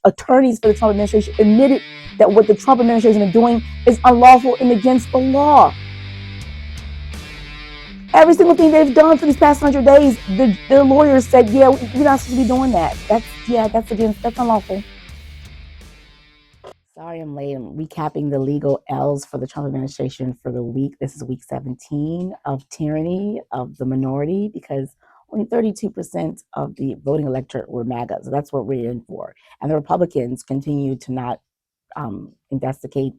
attorneys for the Trump administration admitted that what the Trump administration is doing is unlawful and against the law. Every single thing they've done for these past 100 days, the lawyers said, yeah, we're not supposed to be doing that. That's unlawful. Sorry I'm late. I'm recapping the legal L's for the Trump administration for the week. This is week 17 of tyranny of the minority, because only 32% of the voting electorate were MAGA. So that's what we're in for. And the Republicans continue to not investigate,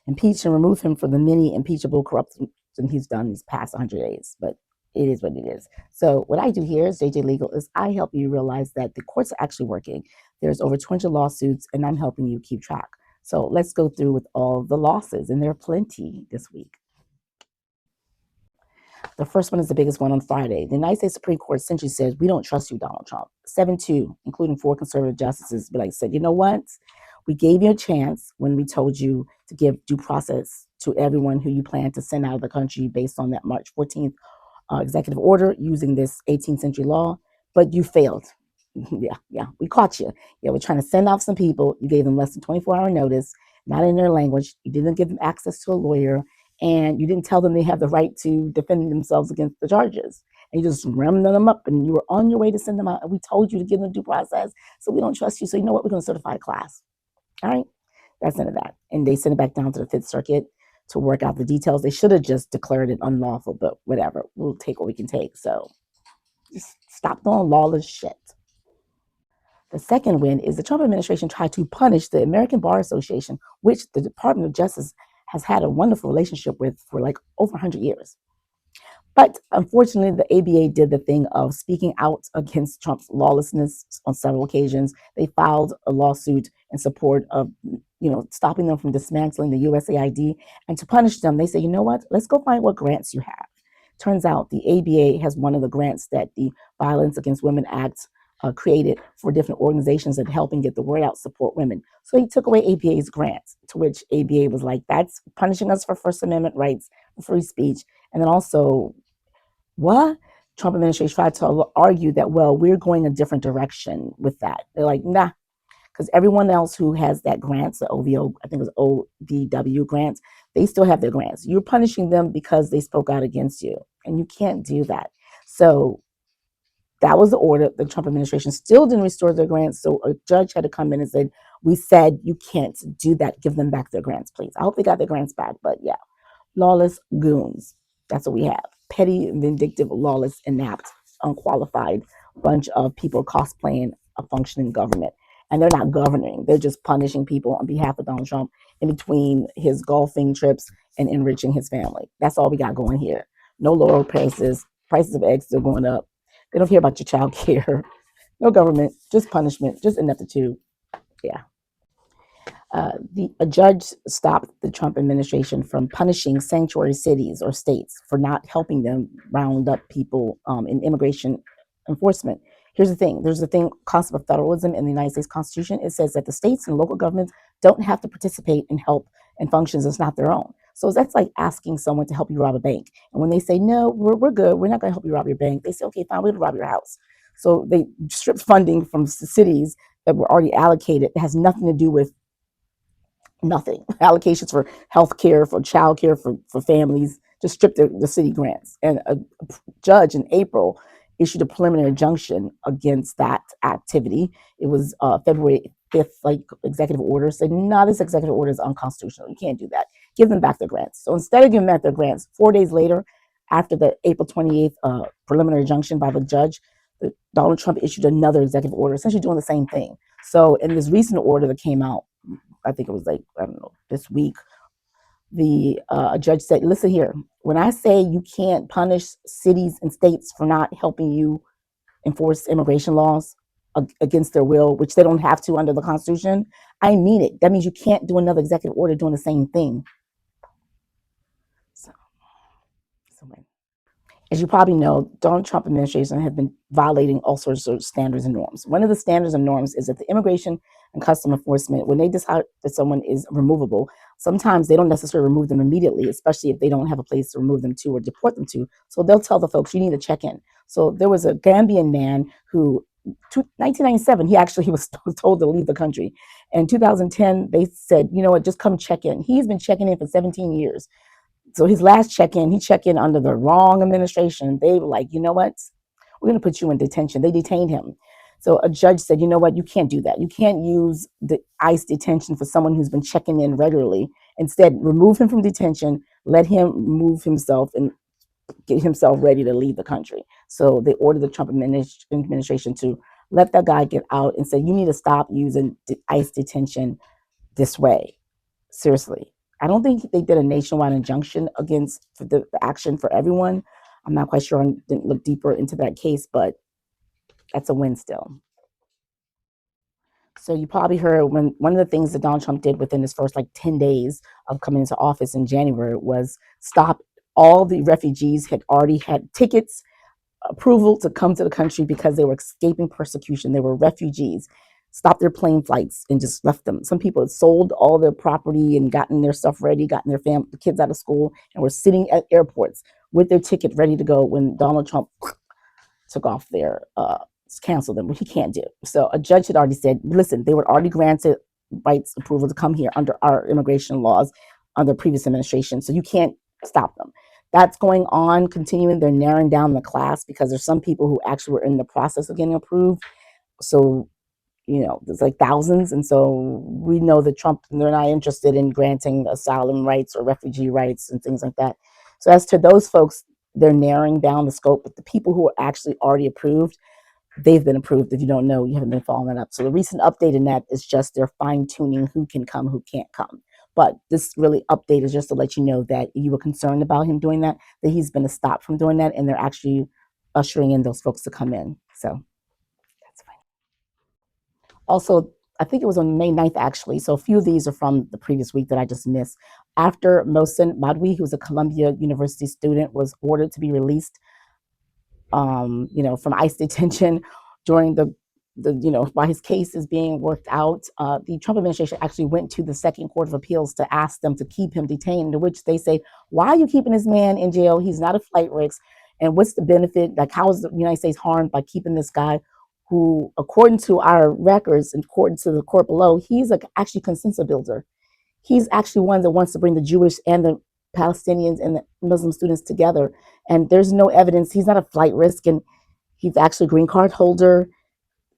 impeach, and remove him for the many impeachable corruption he's done these past 100 days. But it is what it is. So what I do here is JJ Legal is I help you realize that the courts are actually working. There's over 200 lawsuits, and I'm helping you keep track. So let's go through with all the losses, and there are plenty this week. The first one is the biggest one on Friday. The United States Supreme Court essentially says, we don't trust you, Donald Trump. 7-2, including 4 conservative justices, said, you know what? We gave you a chance when we told you to give due process to everyone who you plan to send out of the country based on that March 14th executive order using this 18th century law, but you failed. Yeah, we caught you. Yeah, we're trying to send off some people. You gave them less than 24-hour notice, not in their language. You didn't give them access to a lawyer, and you didn't tell them they have the right to defend themselves against the charges. And you just rammed them up, and you were on your way to send them out. And we told you to give them due process, so we don't trust you. So you know what? We're going to certify a class. All right, that's none of that. And they sent it back down to the Fifth Circuit to work out the details. They should have just declared it unlawful, but whatever. We'll take what we can take. So just stop doing lawless shit. The second win is the Trump administration tried to punish the American Bar Association, which the Department of Justice has had a wonderful relationship with for like over 100 years. But unfortunately, the ABA did the thing of speaking out against Trump's lawlessness on several occasions. They filed a lawsuit in support of, stopping them from dismantling the USAID. And to punish them, they say, you know what? Let's go find what grants you have. Turns out the ABA has one of the grants that the Violence Against Women Act created for different organizations that helping get the word out, support women. So he took away ABA's grants, to which ABA was like, that's punishing us for First Amendment rights, free speech. And then also, what? Trump administration tried to argue that, well, we're going a different direction with that. They're like, nah, because everyone else who has that grants, the OVO, I think it was OVW grants, they still have their grants. You're punishing them because they spoke out against you, and you can't do that. So that was the order. The Trump administration still didn't restore their grants, so a judge had to come in and said, we said you can't do that. Give them back their grants, please. I hope they got their grants back, but yeah. Lawless goons. That's what we have. Petty, vindictive, lawless, inept, unqualified bunch of people cosplaying a functioning government. And they're not governing. They're just punishing people on behalf of Donald Trump in between his golfing trips and enriching his family. That's all we got going here. No lower prices. Prices of eggs still going up. They don't care about your child care. No government, just punishment, just ineptitude. Yeah. A judge stopped the Trump administration from punishing sanctuary cities or states for not helping them round up people in immigration enforcement. Here's the thing. There's a thing, concept of federalism in the United States Constitution. It says that the states and local governments don't have to participate in help and functions that's not their own. So that's like asking someone to help you rob a bank. And when they say, no, we're good, we're not going to help you rob your bank, they say, okay, fine, we're going to rob your house. So they stripped funding from cities that were already allocated. It has nothing to do with nothing. Allocations for health care, for child care, for families, just stripped the city grants. And a judge in April issued a preliminary injunction against that activity. It was February 5th, executive order said, no, this executive order is unconstitutional. You can't do that. Give them back their grants. So instead of giving back their grants, 4 days later, after the April 28th preliminary injunction by the judge, Donald Trump issued another executive order, essentially doing the same thing. So in this recent order that came out, I think it was this week, the judge said, listen here, when I say you can't punish cities and states for not helping you enforce immigration laws against their will, which they don't have to under the Constitution, I mean it. That means you can't do another executive order doing the same thing. So as you probably know, Donald Trump administration have been violating all sorts of standards and norms. One of the standards and norms is that the Immigration and Custom Enforcement, when they decide that someone is removable, sometimes they don't necessarily remove them immediately, especially if they don't have a place to remove them to or deport them to. So they'll tell the folks, you need to check in. So there was a Gambian man who 1997, he was told to leave the country. In 2010, they said, you know what, just come check in. He's been checking in for 17 years. So his last check-in, he checked in under the wrong administration. They were like, you know what? We're going to put you in detention. They detained him. So a judge said, you know what? You can't do that. You can't use the ICE detention for someone who's been checking in regularly. Instead, remove him from detention, let him move himself and get himself ready to leave the country. So they ordered the Trump administration to let that guy get out and say, you need to stop using ICE detention this way. Seriously. I don't think they did a nationwide injunction against for the action for everyone. I'm not quite sure. I didn't look deeper into that case, but that's a win still. So you probably heard when one of the things that Donald Trump did within his first like 10 days of coming into office in January was stop all the refugees had already had tickets approval to come to the country because they were escaping persecution. They were refugees. Stopped their plane flights and just left them. Some people had sold all their property and gotten their stuff ready, gotten their kids out of school, and were sitting at airports with their ticket ready to go when Donald Trump took off their canceled them, which he can't do. So a judge had already said, listen, they were already granted rights approval to come here under our immigration laws under previous administration. So you can't stop them. That's going on, continuing. They're narrowing down the class because there's some people who actually were in the process of getting approved. So, you know, there's like thousands. And so we know that Trump, they're not interested in granting asylum rights or refugee rights and things like that. So as to those folks, they're narrowing down the scope, but the people who are actually already approved, they've been approved. If you don't know, you haven't been following that up. So the recent update in that is just they're fine tuning who can come, who can't come. But this really update is just to let you know that you were concerned about him doing that he's been stopped from doing that, and they're actually ushering in those folks to come in. So that's fine. Also, I think it was on May 9th, actually. So a few of these are from the previous week that I just missed. After Mohsen Madwi, who's a Columbia University student, was ordered to be released from ICE detention during the while his case is being worked out. The Trump administration actually went to the Second Court of Appeals to ask them to keep him detained, to which they say, why are you keeping this man in jail? He's not a flight risk. And what's the benefit? Like, how is the United States harmed by keeping this guy who, according to our records and according to the court below, he's actually consensus builder. He's actually one that wants to bring the Jewish and the Palestinians and the Muslim students together. And there's no evidence. He's not a flight risk, and he's actually a green card holder.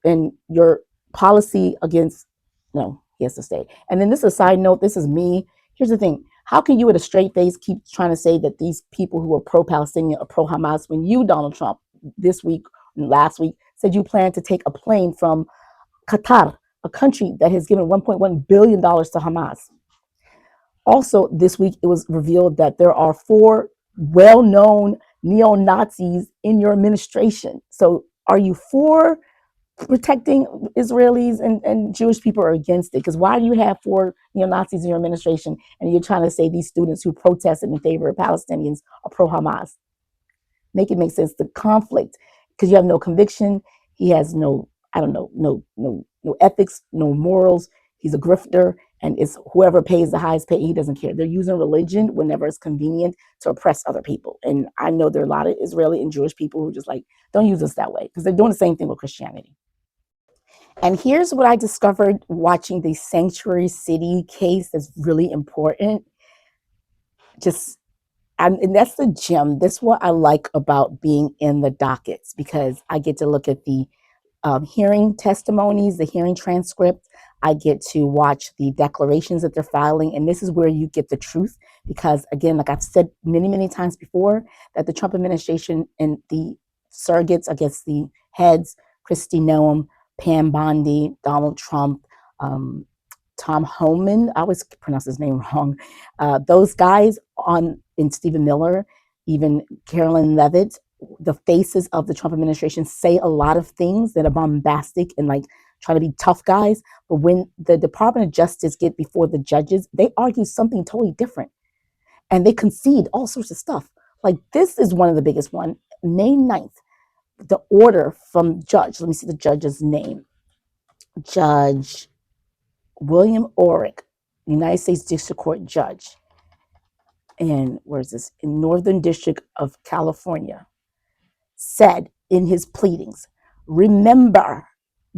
And your policy against, no, he has to stay. And then this is a side note. This is me. Here's the thing. How can you with a straight face keep trying to say that these people who are pro-Palestinian or pro-Hamas when you, Donald Trump, this week and last week said you plan to take a plane from Qatar, a country that has given $1.1 billion to Hamas? Also, this week, it was revealed that there are 4 well-known neo-Nazis in your administration. So are you for protecting Israelis and Jewish people, or against it? Because why do you have 4 neo-Nazis in your administration and you're trying to say these students who protested in favor of Palestinians are pro-Hamas? Make it make sense. The conflict, because you have no conviction. He has no, I don't know, no ethics, no morals. He's a grifter, and it's whoever pays the highest pay. He doesn't care. They're using religion whenever it's convenient to oppress other people. And I know there are a lot of Israeli and Jewish people who just like, don't use us that way, because they're doing the same thing with Christianity. And here's what I discovered watching the Sanctuary City case that's really important. And that's the gem. That's what I like about being in the dockets, because I get to look at the hearing testimonies, the hearing transcript. I get to watch the declarations that they're filing. And this is where you get the truth. Because again, like I've said many, many times before, that the Trump administration and the surrogates, I guess the heads, Kristi Noem, Pam Bondi, Donald Trump, Tom Homan, I always pronounce his name wrong. Those guys in Stephen Miller, even Carolyn Levitt, the faces of the Trump administration say a lot of things that are bombastic and like trying to be tough guys. But when the Department of Justice get before the judges, they argue something totally different. And they concede all sorts of stuff. Like this is one of the biggest one. May 9th, the order from let me see the judge's name. Judge William Orrick, United States District Court judge. And where's this? In Northern District of California, said in his pleadings, remember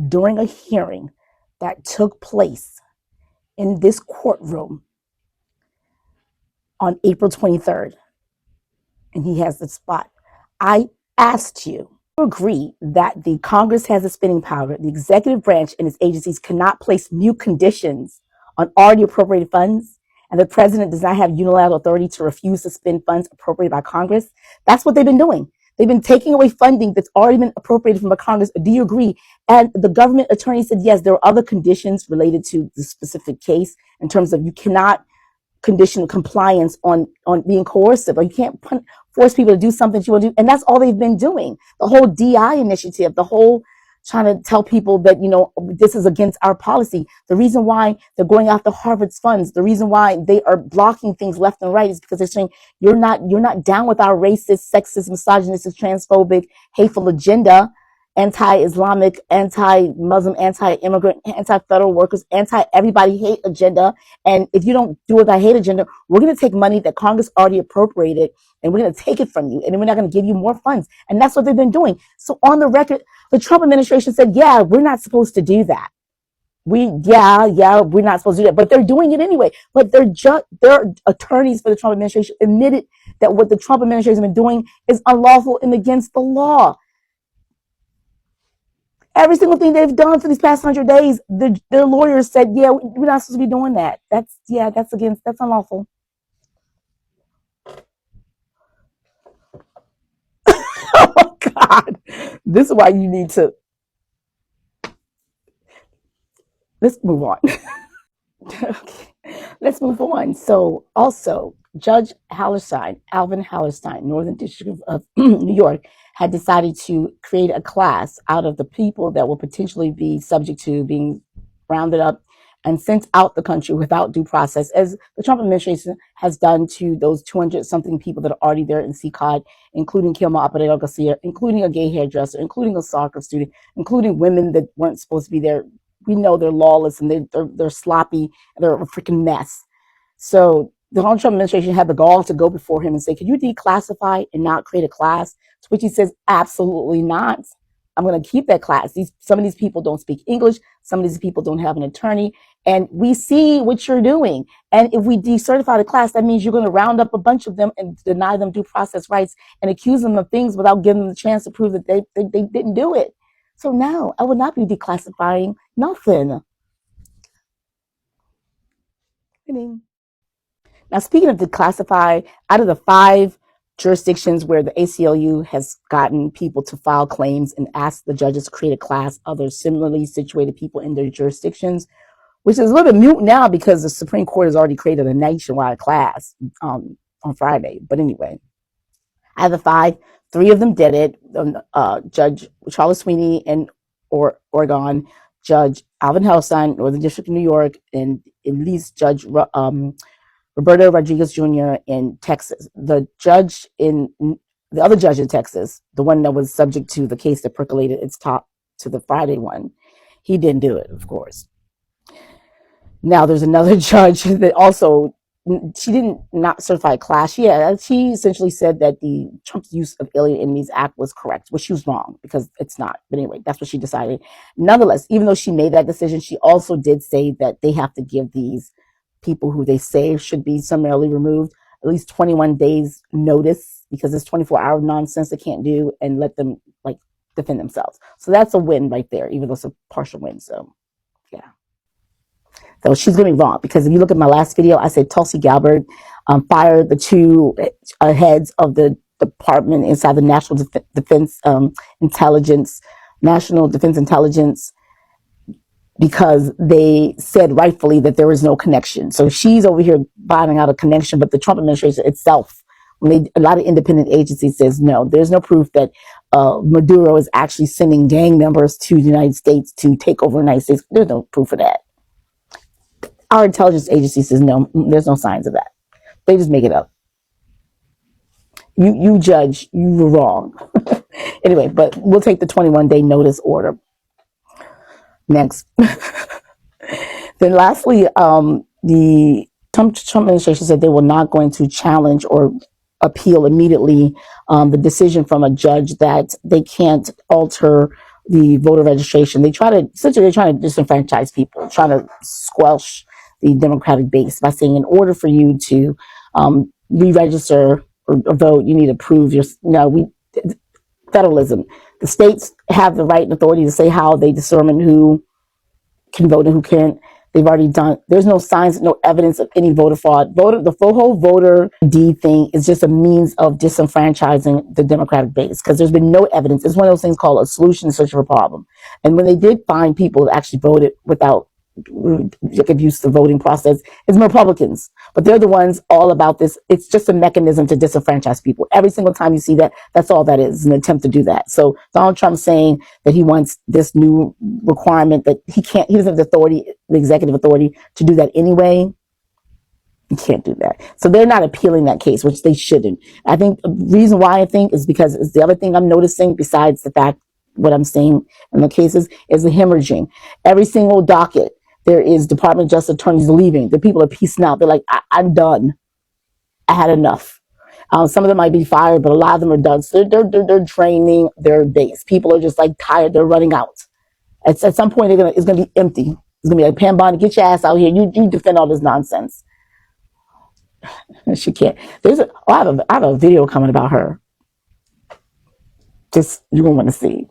during a hearing that took place in this courtroom on April 23rd, and he has the spot. I asked you to agree that the Congress has the spending power, the executive branch and its agencies cannot place new conditions on already appropriated funds, and the president does not have unilateral authority to refuse to spend funds appropriated by Congress. That's what they've been doing. They've been taking away funding that's already been appropriated from the Congress. Do you agree? And the government attorney said, yes, there are other conditions related to the specific case in terms of you cannot condition compliance on being coercive, or you can't force people to do something that you want to do. And that's all they've been doing. The whole DI initiative, the whole trying to tell people that, this is against our policy. The reason why they're going after Harvard's funds, the reason why they are blocking things left and right is because they're saying you're not down with our racist, sexist, misogynistic, transphobic, hateful agenda, anti-Islamic, anti-Muslim, anti-immigrant, anti-federal workers, anti-everybody hate agenda. And if you don't do with that hate agenda, we're going to take money that Congress already appropriated and we're going to take it from you. And then we're not going to give you more funds. And that's what they've been doing. So on the record, the Trump administration said, yeah, we're not supposed to do that. We're not supposed to do that, but they're doing it anyway. But their attorneys for the Trump administration admitted that what the Trump administration has been doing is unlawful and against the law. Every single thing they've done for these past 100 days, their lawyers said, yeah, we're not supposed to be doing that. That's unlawful. Oh my God. This is why you need to, let's move on. Okay. Let's move on. So also, Judge Alvin Hallerstein, Northern District of New York, had decided to create a class out of the people that will potentially be subject to being rounded up and sent out the country without due process, as the Trump administration has done to those 200-something people that are already there in CCOT, including Kilma Aparero Garcia, including a gay hairdresser, including a soccer student, including women that weren't supposed to be there. We know they're lawless and they're sloppy and they're a freaking mess. So the Donald Trump administration had the gall to go before him and say, "Can you declassify and not create a class?" To which he says, "Absolutely not. I'm going to keep that class. Some of these people don't speak English. Some of these people don't have an attorney. And we see what you're doing. And if we decertify the class, that means you're going to round up a bunch of them and deny them due process rights and accuse them of things without giving them the chance to prove that they didn't do it. So no, I would not be declassifying nothing." Now, speaking of declassify, out of the 5 jurisdictions where the ACLU has gotten people to file claims and ask the judges to create a class of other similarly situated people in their jurisdictions, which is a little bit mute now because the Supreme Court has already created a nationwide class on Friday. But anyway, out of the 5, 3 of them did it. Judge Charles Sweeney in Oregon, Judge Alvin Hallerstein, Northern District of New York, and at least Judge Roberto Rodriguez Jr. in Texas. The other judge in Texas, the one that was subject to the case that percolated its top to the Friday one, he didn't do it, of course. Now there's another judge that also, she didn't not certify a class. She essentially said that the Trump's use of Alien Enemies Act was correct, which she was wrong because it's not. But anyway, that's what she decided. Nonetheless, even though she made that decision, she also did say that they have to give these people who they say should be summarily removed at least 21 days notice, because it's 24-hour nonsense they can't do, and let them defend themselves. So that's a win right there, even though it's a partial win. So yeah. So she's going to be wrong, because if you look at my last video, I said Tulsi Gabbard fired the 2 heads of the department inside the National Defense Intelligence, because they said rightfully that there is no connection. So she's over here bottoming out a connection, but the Trump administration itself, a lot of independent agencies says no, there's no proof that Maduro is actually sending gang members to the United States to take over the United States. There's no proof of that. Our intelligence agency says no, there's no signs of that. They just make it up. You judge, you were wrong. Anyway, but we'll take the 21-day notice order. Next. Then lastly, the Trump administration said they were not going to challenge or appeal immediately the decision from a judge that they can't alter the voter registration. They're trying to disenfranchise people, trying to squelch the Democratic base by saying in order for you to re-register or vote, you need to prove your. Federalism. The states have the right and authority to say how they determine who can vote and who can't. They've already done. There's no signs, no evidence of any voter fraud. The whole voter D thing is just a means of disenfranchising the Democratic base because there's been no evidence. It's one of those things called a solution in search of a problem. And when they did find people that actually voted without abuse the voting process, it's Republicans. But they're the ones all about this. It's just a mechanism to disenfranchise people. Every single time you see that, that's all that is, an attempt to do that. So Donald Trump saying that he wants this new requirement that he doesn't have the authority, the executive authority to do that anyway. You can't do that. So they're not appealing that case, which they shouldn't. I think the reason why I think is because it's the other thing I'm noticing besides the fact what I'm seeing in the cases is the hemorrhaging. Every single docket, there is Department of Justice attorneys leaving. The people are piecing out. They're like, I'm done. I had enough. Some of them might be fired, but a lot of them are done. So they're training their base. People are just like tired. They're running out. At some point, it's gonna be empty. It's gonna be like, Pam Bondi, get your ass out here. You defend all this nonsense. She can't. I have a video coming about her. Just you're gonna want to see.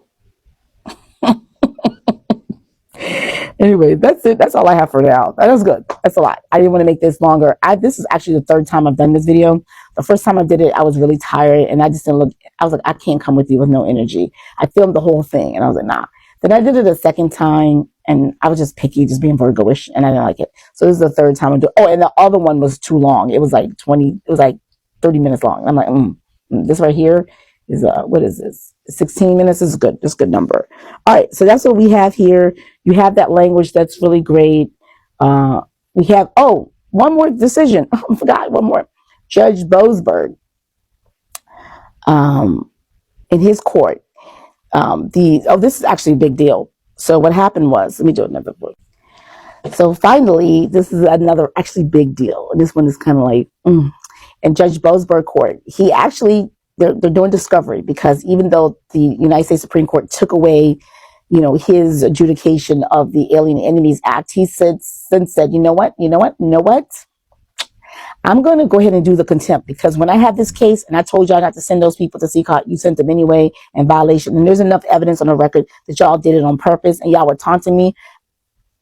Anyway, that's it. That's all I have for now. That was good. That's a lot. I didn't want to make this longer. This is actually the third time I've done this video. The first time I did it, I was really tired and I just didn't look. I was like, I can't come with you with no energy. I filmed the whole thing and I was like, nah. Then I did it a second time and I was just picky, just being Virgo-ish, and I didn't like it. So this is the third time I'm doing. Oh, and the other one was too long. It was like 30 minutes long. And I'm like, this right here is what is this? 16 minutes is good. That's a good number. All right, so that's what we have here. You have that language that's really great. We have one more decision. I forgot one more. Judge Boasberg, in his court. This is actually a big deal. So what happened was, let me do another book. So finally, this is another actually big deal. This one is kind of like, in Judge Boasberg court, he actually. They're doing discovery because even though the United States Supreme Court took away, his adjudication of the Alien Enemies Act, he said, you know what? I'm going to go ahead and do the contempt because when I had this case and I told y'all not to send those people to CCOT, you sent them anyway in violation. And there's enough evidence on the record that y'all did it on purpose and y'all were taunting me.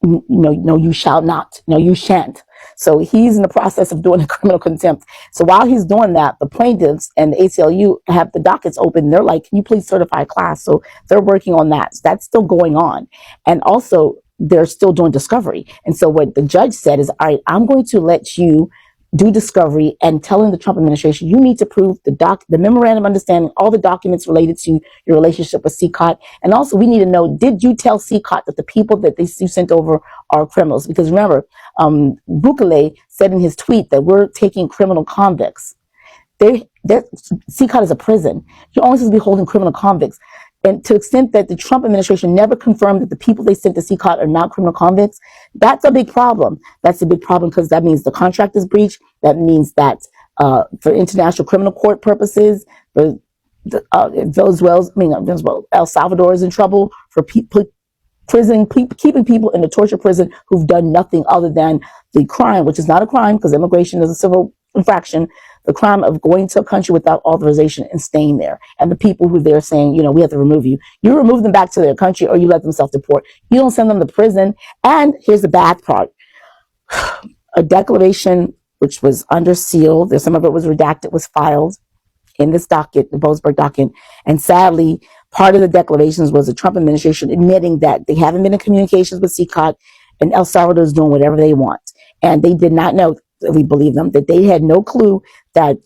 No, you shall not. No, you shan't. So he's in the process of doing a criminal contempt. So while he's doing that, the plaintiffs and the ACLU have the dockets open. They're like, can you please certify a class? So they're working on that. So that's still going on. And also, they're still doing discovery. And so what the judge said is, all right, I'm going to let you do discovery and telling the Trump administration, you need to prove the memorandum of understanding, all the documents related to your relationship with CCOT. And also we need to know, did you tell CCOT that the people that you sent over are criminals? Because remember, Bukele said in his tweet that we're taking criminal convicts. CCOT is a prison. You're only supposed to be holding criminal convicts. And to the extent that the Trump administration never confirmed that the people they sent to CCOT are not criminal convicts, that's a big problem. That's a big problem because that means the contract is breached. That means that for international criminal court purposes, El Salvador is in trouble for keeping people in a torture prison who've done nothing other than the crime, which is not a crime because immigration is a civil infraction, the crime of going to a country without authorization and staying there. And the people who they're saying, we have to remove you. You remove them back to their country or you let them self-deport. You don't send them to prison. And here's the bad part. A declaration which was under seal, some of it was redacted, was filed in this docket, the Boasberg docket. And sadly, part of the declarations was the Trump administration admitting that they haven't been in communications with CCOT and El Salvador is doing whatever they want. And they did not know, we believe them, that they had no clue that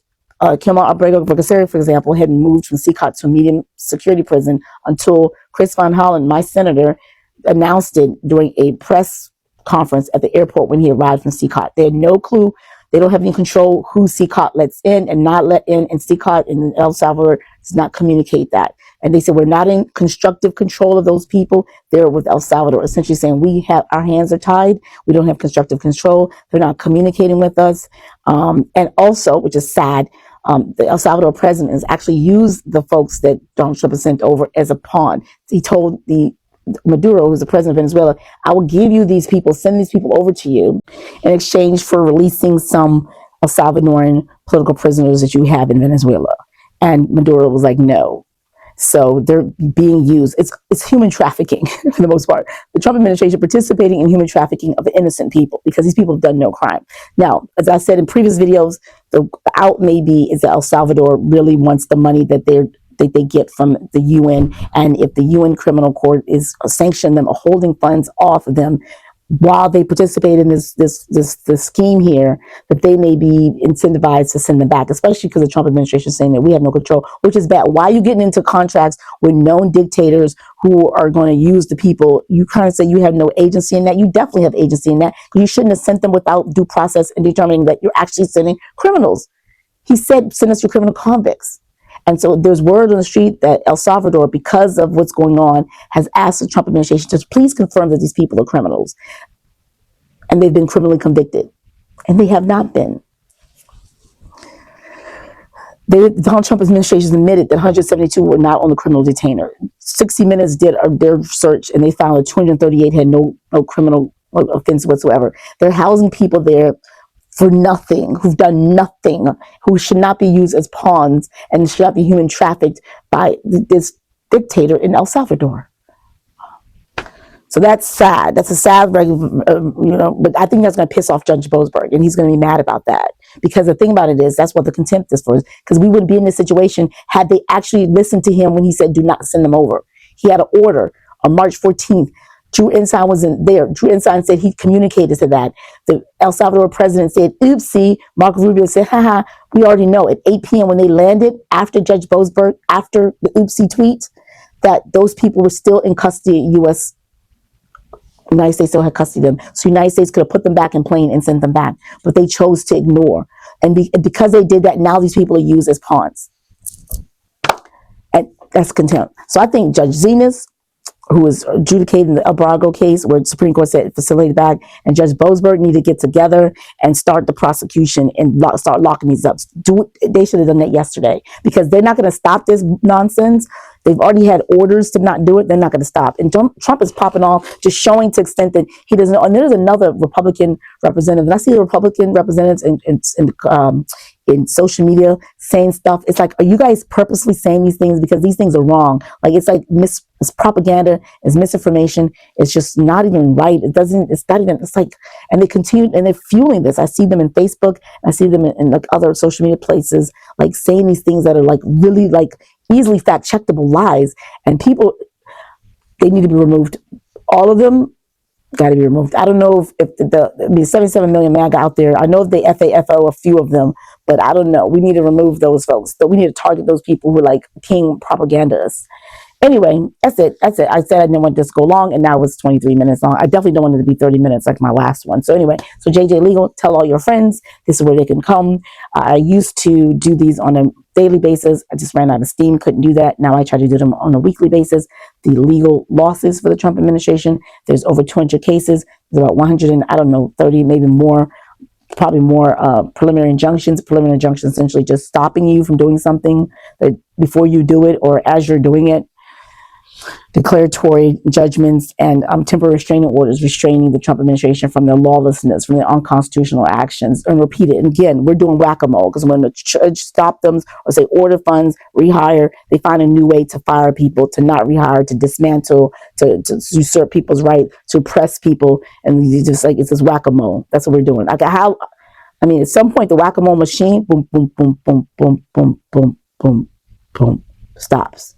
Kemal Abrego, for example, had moved from CCOT to a medium security prison until Chris Van Hollen, my senator, announced it during a press conference at the airport when he arrived from CCOT. They had no clue. They don't have any control who CCOT lets in and not let in, and CCOT in El Salvador does not communicate that. And they said, we're not in constructive control of those people. They're with El Salvador, essentially saying our hands are tied. We don't have constructive control. They're not communicating with us. And also, which is sad, the El Salvador president has actually used the folks that Donald Trump has sent over as a pawn. He told the Maduro, who's the president of Venezuela, I will give you these people, send these people over to you in exchange for releasing some El Salvadoran political prisoners that you have in Venezuela. And Maduro was like, no. So they're being used. It's human trafficking for the most part. The Trump administration participating in human trafficking of innocent people because these people have done no crime. Now, as I said in previous videos, the out may be is that El Salvador really wants the money that they get from the UN, and if the UN Criminal Court is sanctioning them or holding funds off of them while they participate in this scheme here, that they may be incentivized to send them back, especially because the Trump administration is saying that we have no control, which is bad. Why are you getting into contracts with known dictators who are going to use the people? You kind of say you have no agency in that. You definitely have agency in that. You shouldn't have sent them without due process and determining that you're actually sending criminals. He said, send us your criminal convicts. And so there's word on the street that El Salvador, because of what's going on, has asked the Trump administration to please confirm that these people are criminals. And they've been criminally convicted. And they have not been. The Donald Trump administration admitted that 172 were not on the criminal detainer. 60 Minutes did their search, and they found that 238 had no criminal offense whatsoever. They're housing people there for nothing, who've done nothing, who should not be used as pawns and should not be human trafficked by this dictator in El Salvador. So that's sad. That's a sad, but I think that's going to piss off Judge Boasberg, and he's going to be mad about that. Because the thing about it is, that's what the contempt is for, because we wouldn't be in this situation had they actually listened to him when he said, do not send them over. He had an order on March 14th. Drew Ensign wasn't there. Drew Ensign said he communicated to that. The El Salvador president said, oopsie. Marco Rubio said, haha, we already know at 8 p.m. when they landed after Judge Boasberg, after the oopsie tweet, that those people were still in custody at United States still had custody of them. So United States could have put them back in plane and sent them back. But they chose to ignore. And because they did that, now these people are used as pawns. And that's contempt. So I think Judge Zenas, who was adjudicating the El Brago case where the Supreme Court said facilitated back, and Judge Boasberg need to get together and start the prosecution and start locking these up. They should have done that yesterday, because they're not going to stop this nonsense. They've already had orders to not do it. They're not going to stop. And Trump is popping off, just showing to extent that he doesn't know. And there's another Republican representative. And I see the Republican representatives in social media saying stuff. It's like, are you guys purposely saying these things because these things are wrong? Like, it's like it's propaganda, it's misinformation. It's just not even right. It's like, and they continue, and they're fueling this. I see them in Facebook. I see them in like other social media places, like saying these things that are like really like easily fact-checkable lies, and people, they need to be removed. All of them got to be removed. I don't know if the 77 million MAGA out there, I know if they FAFO a few of them, but I don't know. We need to remove those folks. So we need to target those people who are like king propagandists. Anyway, that's it. I said I didn't want this to go long, and now it's 23 minutes long. I definitely don't want it to be 30 minutes like my last one. So anyway, so JJ Legal, tell all your friends, this is where they can come. I used to do these on a daily basis. I just ran out of steam, couldn't do that. Now I try to do them on a weekly basis. The legal losses for the Trump administration, there's over 200 cases. There's about 130, maybe more, probably more preliminary injunctions. Preliminary injunctions essentially just stopping you from doing something that before you do it or as you're doing it. Declaratory judgments and temporary restraining orders restraining the Trump administration from their lawlessness, from their unconstitutional actions. And repeat it. And again, we're doing whack-a-mole, because when the judge stops them or say order funds, rehire, they find a new way to fire people, to not rehire, to dismantle, to usurp people's right, to oppress people. And you just like, it's this whack-a-mole. That's what we're doing. Like at some point, the whack-a-mole machine, boom, boom, boom, boom, boom, boom, boom, boom, boom, stops.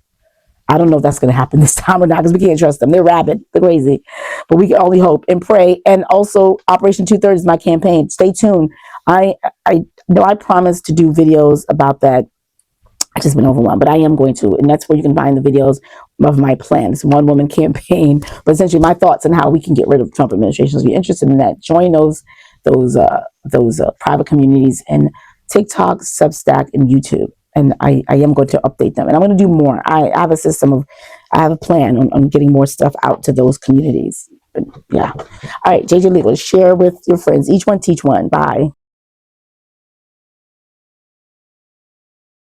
I don't know if that's going to happen this time or not, because we can't trust them. They're rabid. They're crazy. But we can only hope and pray. And also, Operation 2/3 is my campaign. Stay tuned. I know I promised to do videos about that. I've just been overwhelmed, but I am going to. And that's where you can find the videos of my plan. It's a one-woman campaign. But essentially, my thoughts on how we can get rid of the Trump administration. So if you're interested in that, join those private communities in TikTok, Substack, and YouTube. And I am going to update them. And I'm going to do more. I have a plan on getting more stuff out to those communities. But yeah. All right, JJ Legal, share with your friends. Each one teach one. Bye.